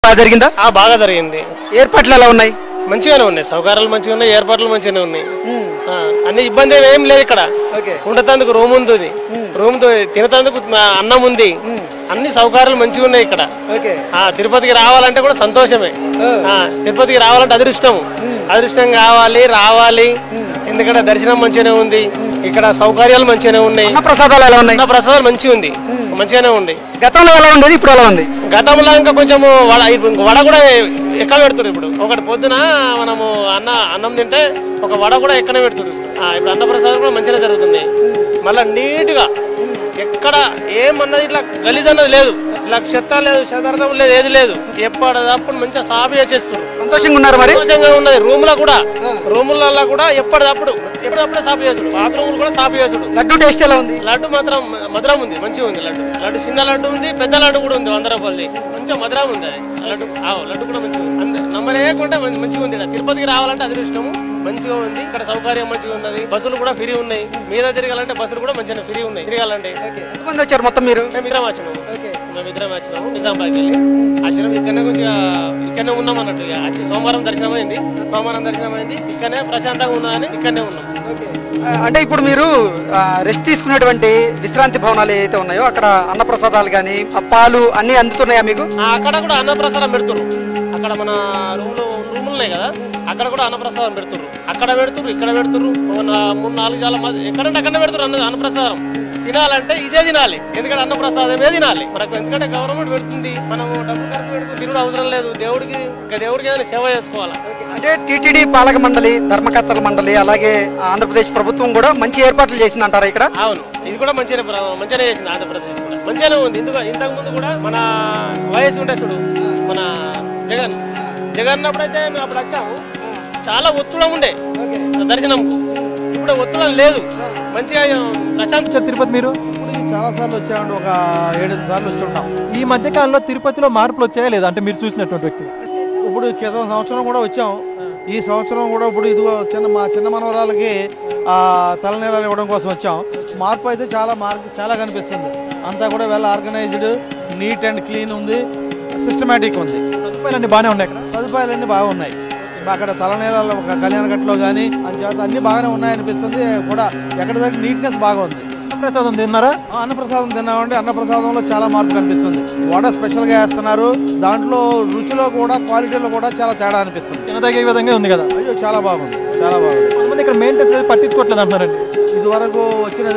బాగా జరిగిందా? బాగా జరిగింది. ఏర్పాట్లు ఎలా ఉన్నాయి? మంచిగానే ఉన్నాయి, సౌకర్యాలు మంచిగా ఉన్నాయి, ఏర్పాట్లు మంచిగానే ఉన్నాయి. అన్ని ఇబ్బంది ఏం లేదు ఇక్కడ. ఉండేందుకు రూమ్ ఉంది, రూమ్ తినేందుకు అన్నం ఉంది, అన్ని సౌకర్యాలు మంచిగా ఉన్నాయి ఇక్కడ. తిరుపతికి రావాలంటే కూడా సంతోషమే. తిరుపతికి రావాలంటే అదృష్టం కావాలి, రావాలి. ఎందుకంటే దర్శనం మంచిగానే ఉంది, ఇక్కడ సౌకర్యాలు మంచిగానే ఉన్నాయి. ప్రసాదాలు ఎలా ఉన్నాయి? ప్రసాదాలు మంచిగా ఉంది, మంచిగానే ఉంది. గతంలో ఎలా ఉండేది, ఇప్పుడు ఎలా ఉంది? గతంలో ఇంకా కొంచెం వడ కూడా ఎక్క పెడుతున్నారు. ఇప్పుడు ఒకటి పొద్దున మనము అన్నం తింటే ఒక వడ కూడా ఎక్కనే పెడుతున్నారు. ఇప్పుడు అన్నప్రసాదం కూడా మంచిగా జరుగుతుంది. మళ్ళీ నీట్గా ఎక్కడ ఏమన్నది ఇట్లా గలీజ్ అన్నది లేదు, ఇలా చెత్త లేదు, శతార్థం లేదు, ఏది లేదు. ఎప్పటిదప్పుడు మంచిగా సాఫ్ చేసేస్తున్నారు. సంతోషంగా ఉన్నారు, మరి సంతోషంగా ఉన్నది. రూములలో కూడా ఎప్పటిదప్పుడే సాఫ్ చేసుడు, బాత్రూములు కూడా సాఫ్ చేసుడు. లడ్డు టేస్ట్ ఎలా ఉంది? లడ్డు మాత్రం మధురం ఉంది, మంచిగా ఉంది. లడ్డు చిన్న లడ్డు ఉంది, పెద్ద లడ్డు కూడా ఉంది, 100 రూపాయలది. కొంచెం మధురం ఉంది లడ్డు కూడా మంచిగా ఉంది. నమ్మలేకుంటే మంచిగా ఉంది. తిరుపతికి రావాలంటే అదృష్టము మంచిగా ఉంది. ఇక్కడ సౌకర్యం మంచిగా ఉన్నది, బస్సులు కూడా ఫ్రీ ఉన్నాయి. మీద తిరగాలంటే బస్సులు కూడా మంచిగా ఫ్రీ ఉన్నాయి. తిరగాలంటే ఎంతమంది వచ్చారు మొత్తం? మేము ఇద్దరం వచ్చినాము, నిజామాబాద్కి వెళ్ళి వచ్చినాము. ఇక్కడనే ఉన్నాం అన్నట్టు. సోమవారం దర్శనం అయింది, ఇక్కడనే ప్రశాంతంగా ఉన్నదని ఇక్కడనే ఉన్నాం. అంటే ఇప్పుడు మీరు రెస్ట్ తీసుకునేటువంటి విశ్రాంతి భవనాలు ఏవైతే ఉన్నాయో అక్కడ అన్నప్రసాదాలు కానీ పాలు అన్ని అందుతున్నాయా మీకు? అక్కడ కూడా అన్నప్రసాదం పెడుతున్నారు. అక్కడ మన రూములు ఉన్నాయి కదా, అక్కడ కూడా అన్నప్రసాదం పెడుతున్నారు. అక్కడ పెడుతున్నారు, ఇక్కడ పెడుతున్నారు. 3-4 జాల ఎక్కడంటే అక్కడ పెడుతున్నారు అన్నప్రసాదం. తినాలంటే ఇదే తినాలి, ఎందుకంటే అన్నప్రసాదమే తినాలి మనకు. ఎందుకంటే గవర్నమెంట్ పెడుతుంది, మనం డబ్బు ఖర్చు పెడుతుంది, తినడం అవసరం లేదు. దేవుడికి ఏదైనా సేవ చేసుకోవాలి. అంటే టీటీడీ పాలక మండలి, ధర్మకర్తల మండలి, అలాగే ఆంధ్రప్రదేశ్ ప్రభుత్వం కూడా మంచి ఏర్పాట్లు చేసింది అంటారా ఇక్కడ? అవును, ఇది కూడా మంచిగానే చేసింది. ఆంధ్రప్రదేశ్ కూడా మంచిగానే ఉంది. ఇంతకు ముందు కూడా మన వయసు ఉంటే చూడు, మన జగన్ అప్పుడైతే మేము అప్పుడు వచ్చాము, చాలా ఒత్తిడం ఉండే దర్శనంకు. ఇప్పుడు ఒత్తిడం లేదు, మంచిగా ప్రశాంత్. తిరుపతి మీరు చాలా సార్లు వచ్చామండి, ఒక 7 సార్లు వచ్చి ఉంటాం. ఈ మధ్య కాలంలో తిరుపతిలో మార్పులు వచ్చాయా లేదా? అంటే మీరు చూసినటువంటి వ్యక్తి. ఇప్పుడు క్రితం సంవత్సరం కూడా వచ్చాం, ఈ సంవత్సరం కూడా ఇప్పుడు ఇదిగో మా చిన్న మనవరాలకి తలనీలాలు ఇవ్వడం కోసం వచ్చాం. మార్పు అయితే చాలా కనిపిస్తుంది. అంతా కూడా well organised, neat and clean ఉంది, సిస్టమేటిక్ ఉంది. సదుపాయాలన్నీ బాగానే ఉన్నాయి, సదుపాయాలన్నీ బాగున్నాయి. అక్కడ తలనీలాలు ఒక కళ్యాణఘట్లో కానీ అంచేత అన్ని బాగానే ఉన్నాయనిపిస్తుంది. కూడా ఎక్కడ దగ్గర నీట్నెస్ బాగా ఉంది. అన్నప్రసాదం తిన్నారా? అన్నప్రసాదం తిన్నామండి. అన్నప్రసాదంలో చాలా మార్పు కనిపిస్తుంది. వడ స్పెషల్గా వేస్తున్నారు, దాంట్లో రుచిలో కూడా క్వాలిటీలో కూడా చాలా తేడా అనిపిస్తుంది. తినదగే విధంగా ఉంది కదా? అయ్యో చాలా బాగుంది, చాలా బాగుంది. కొంతమంది ఇక్కడ మెయింటెనెన్స్ పట్టించుకోవట్లేదు అంటున్నారండి. ఇదివరకు వచ్చిన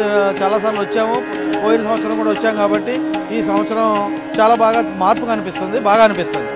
చాలాసార్లు వచ్చాము, పోయిన సంవత్సరం కూడా వచ్చాం కాబట్టి ఈ సంవత్సరం చాలా బాగా మార్పు కనిపిస్తుంది, బాగా అనిపిస్తుంది.